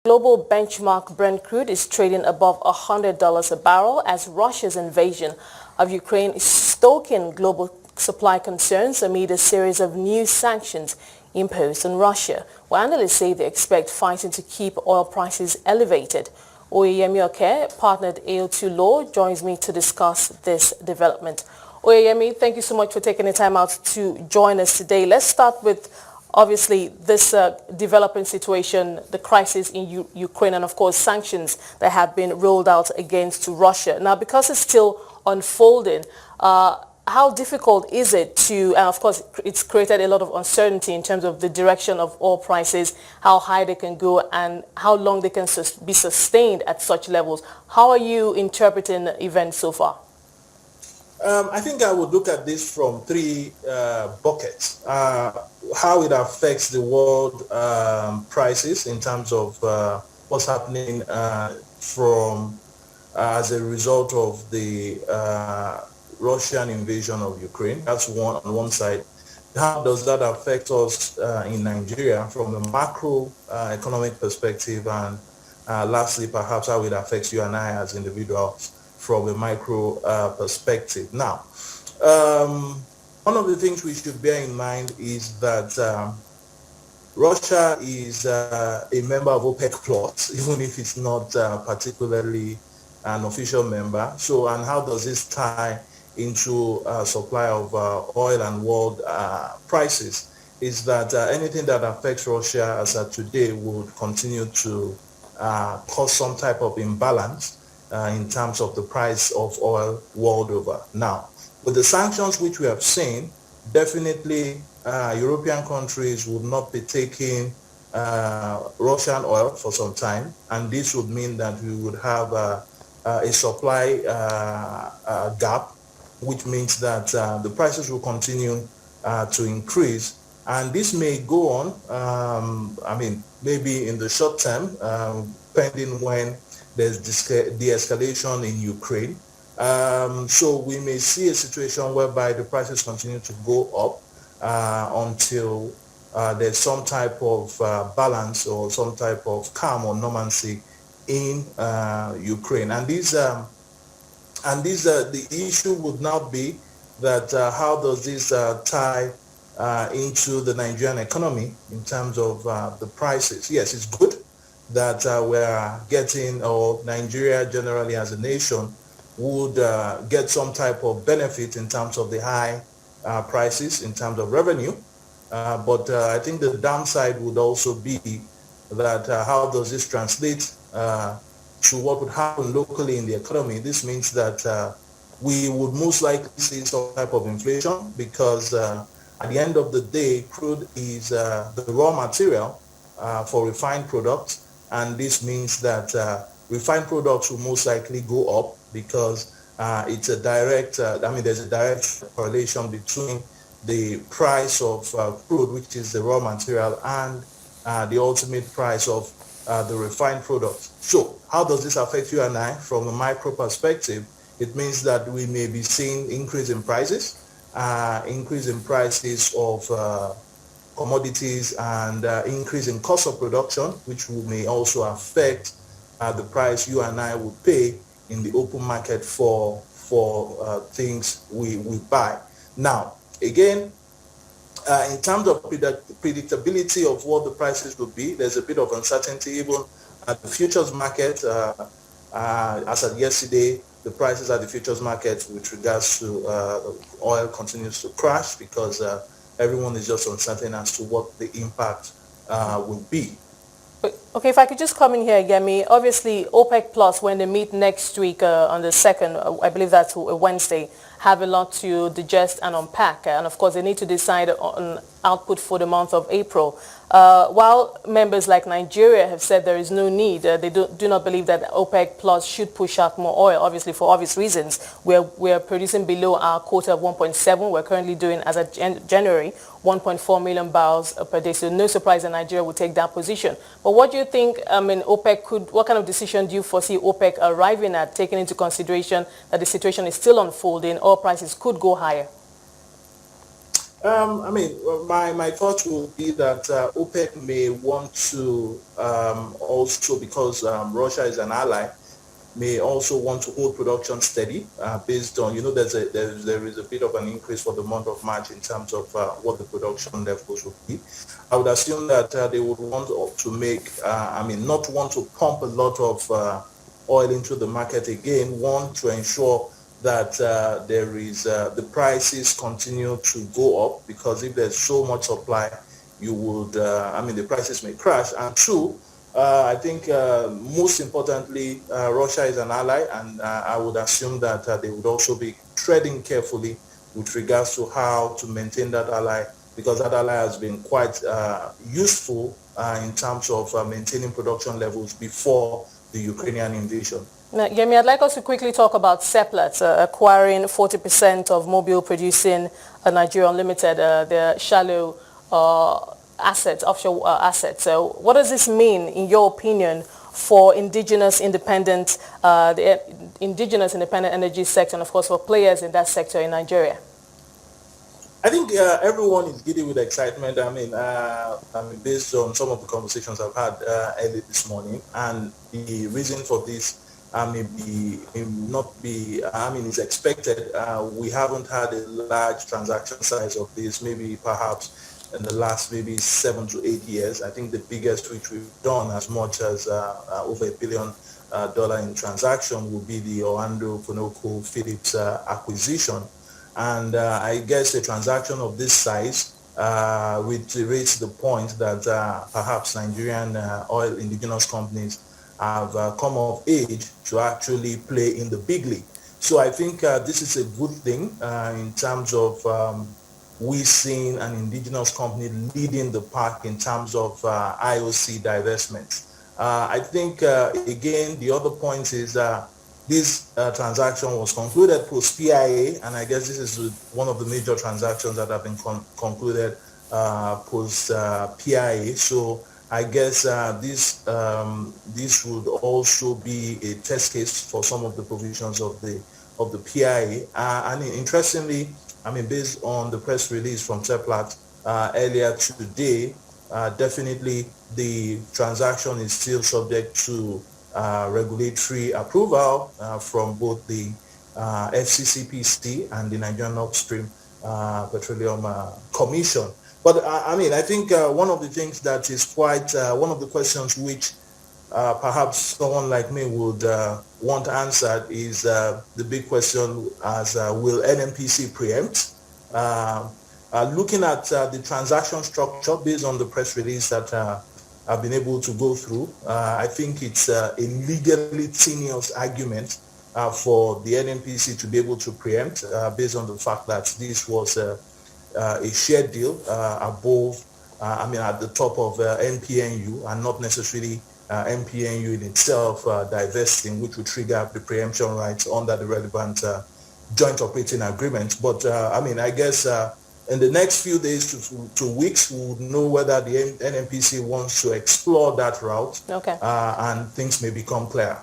Global benchmark Brent crude is trading above $100 a barrel as Russia's invasion of Ukraine is stoking global supply concerns amid a series of new sanctions imposed on Russia, where analysts say they expect fighting to keep oil prices elevated. Oyeyemi Oke, partnered AO2 Law, joins me to discuss this development. Oyeyemi, thank you so much for taking the time out to join us today. Let's start with obviously this developing situation, the crisis in Ukraine, and of course sanctions that have been rolled out against Russia. Now, because it's still unfolding, how difficult is it to, and of course it's created a lot of uncertainty in terms of the direction of oil prices, how high they can go and how long they can be sustained at such levels. How are you interpreting the events so far? I think I would look at this from three buckets. How it affects the world prices in terms of what's happening from as a result of the Russian invasion of Ukraine. That's one on one side. How does that affect us in Nigeria from a macro economic perspective, and lastly, perhaps how it affects you and I as individuals from a micro perspective. Now, one of the things we should bear in mind is that Russia is a member of OPEC Plus, even if it's not particularly an official member. So, and how does this tie into supply of oil and world prices? Is that anything that affects Russia as of today would continue to cause some type of imbalance in terms of the price of oil world over. Now, with the sanctions which we have seen, definitely European countries would not be taking Russian oil for some time, and this would mean that we would have a supply gap, which means that the prices will continue to increase, and this may go on, I mean, maybe in the short term, pending when there's de-escalation in Ukraine. So we may see a situation whereby the prices continue to go up until there's some type of balance or some type of calm or normalcy in Ukraine. And the issue would now be that how does this tie into the Nigerian economy in terms of the prices? Yes, it's good that we are getting, or Nigeria generally as a nation would get some type of benefit in terms of the high prices, in terms of revenue. But I think the downside would also be that how does this translate to what would happen locally in the economy? This means that we would most likely see some type of inflation because at the end of the day, crude is the raw material for refined products. And this means that refined products will most likely go up because it's a direct, there's a direct correlation between the price of crude, which is the raw material, and the ultimate price of the refined products. So how does this affect you and I from a micro perspective? It means that we may be seeing increase in prices of commodities, and increase in cost of production, which may also affect the price you and I would pay in the open market for things we buy. Now, again, in terms of predictability of what the prices will be, there's a bit of uncertainty even at the futures market. As of yesterday, the prices at the futures market with regards to oil continues to crash because everyone is just uncertain as to what the impact will be. Okay, if I could just come in here, Yemi. Obviously, OPEC Plus, when they meet next week on the 2nd, I believe that's a Wednesday, have a lot to digest and unpack. And of course, they need to decide on output for the month of April. While members like Nigeria have said there is no need, they do not believe that OPEC Plus should push out more oil, obviously for obvious reasons. We're producing below our quota of 1.7. We're currently doing, as of January, 1.4 million barrels per day. So no surprise that Nigeria would take that position. But what do you think, OPEC what kind of decision do you foresee OPEC arriving at, taking into consideration that the situation is still unfolding, oil prices could go higher? My thought would be that OPEC may want to also, because Russia is an ally, may also want to hold production steady based on, there is a bit of an increase for the month of March in terms of what the production levels would be. I would assume that they would want to not want to pump a lot of oil into the market again, want to ensure that there is the prices continue to go up, because if there's so much supply, you would, the prices may crash. And two, I think most importantly, Russia is an ally, and I would assume that they would also be treading carefully with regards to how to maintain that ally, because that ally has been quite useful in terms of maintaining production levels before the Ukrainian invasion. Now, Yemi, I'd like us to quickly talk about Seplat acquiring 40% of Mobil producing Nigeria Unlimited, their shallow assets, offshore assets. So what does this mean, in your opinion, for the indigenous independent energy sector, and of course for players in that sector in Nigeria? I think everyone is giddy with excitement. Based on some of the conversations I've had early this morning, and the reason for this is expected. We haven't had a large transaction size of this, maybe perhaps in the last 7 to 8 years. I think the biggest which we've done as much as over $1 billion in transaction would be the Orlando ConocoPhillips acquisition. And I guess a transaction of this size reiterates the point that perhaps Nigerian oil indigenous companies have come of age to actually play in the big league. So I think this is a good thing in terms of we seeing an indigenous company leading the pack in terms of IOC divestment. I think, again, the other point is this transaction was concluded post-PIA, and I guess this is one of the major transactions that have been concluded post-PIA. So I guess this would also be a test case for some of the provisions of the PIA. And interestingly, based on the press release from Seplat earlier today, definitely the transaction is still subject to regulatory approval from both the FCCPC and the Nigerian Upstream Petroleum Commission. But I think one of the things that is quite one of the questions which perhaps someone like me would want answered is the big question as will NNPC preempt? Looking at the transaction structure based on the press release that I've been able to go through, I think it's a legally tenuous argument for the NNPC to be able to preempt based on the fact that this was a shared deal above, at the top of NPNU, and not necessarily NPNU in itself divesting, which would trigger the preemption rights under the relevant joint operating agreement. But I guess in the next few days to weeks, we would know whether the NNPC wants to explore that route, okay, and things may become clear.